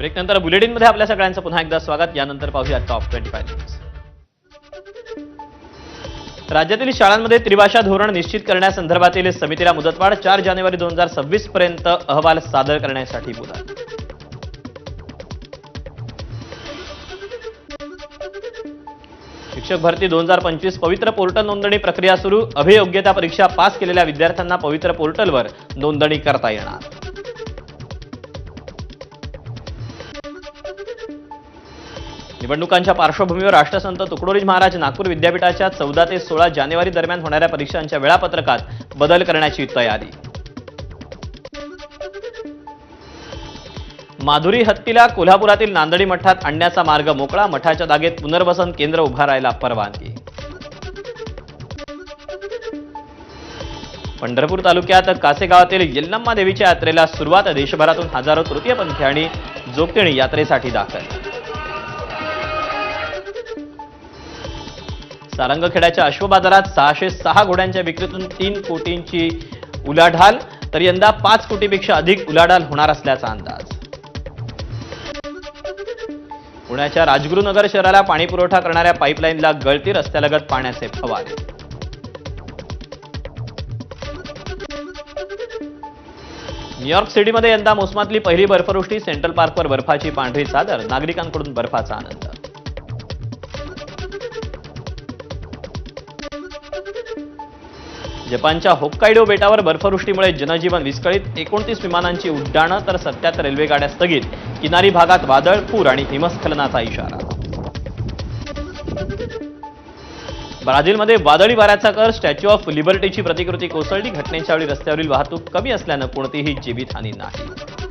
Break नंतर बुलेटिनमध्ये आपल्या सगळ्यांचं पुन्हा एकदा स्वागत। यानंतर पाहूया टॉप 25 न्यूज। राज्यातील शाळांमध्ये त्रिभाषा धोरण निश्चित करण्यासंदर्भातील समितीला मुदतवाढ 4 जानेवारी 2026 पर्यंत अहवाल सादर करण्यासाठी मुदत। शिक्षक भरती 2025 पवित्र पोर्टल नोंदणी प्रक्रिया सुरू। अभियोग्यता परीक्षा पास केलेल्या विद्यार्थ्यांना पवित्र पोर्टलवर नोंदणी करता येणार। निवडणुकांच्या पार्श्वभूमीवर राष्ट्रसंत तुकडोजी महाराज नागपूर विद्यापीठाच्या 14 ते 16 जानेवारी दरम्यान होणाऱ्या परीक्षांच्या वेळापत्रकात बदल करण्याची तयारी। माधुरी हत्तीला कोल्हापुरातील नांदडी मठात आणण्याचा मार्ग मोकळा। मठाच्या जागेत पुनर्वसन केंद्र उभारायला परवानगी। पंढरपूर तालुक्यात कासेगावातील येल्लम्मा देवीच्या यात्रेला सुरुवात। देशभरातून हजारो तृतीयपंथी आणि जोगतिणी यात्रेसाठी दाखल। सारंगखेड्याच्या अश्व बाजारात 606 घोड्यांच्या विक्रीतून 3 कोटींची उलाढाल, तर यंदा 5 कोटीपेक्षा अधिक उलाढाल होणार असल्याचा अंदाज। पुण्याच्या राजगुरुनगर शहराला पाणी पुरवठा करणाऱ्या पाईपलाईनला गळती, रस्त्यालगत पाण्याचे फवारे। न्यूयॉर्क सिटीमध्ये यंदा मोसमातली पहिली बर्फवृष्टी। सेंट्रल पार्कवर बर्फाची पांढरी चादर, नागरिकांकडून बर्फाचा आनंद। जपानच्या होक्काइडो बेटावर बर्फवृष्टीमुळे जनजीवन विस्कळीत। 29 विमानांची उड्डाणं तर 77 रेल्वेगाड्या स्थगित। किनारी भागात वादळ, पूर आणि हिमस्खलनाचा इशारा। ब्राझीलमध्ये वादळी वाऱ्याचा कहर। स्टॅच्यू ऑफ लिबर्टीची प्रतिकृती कोसळली। घटनेच्या वेळी रस्त्यावरील वाहतूक कमी असल्यानं कोणतीही जीवितहानी नाही।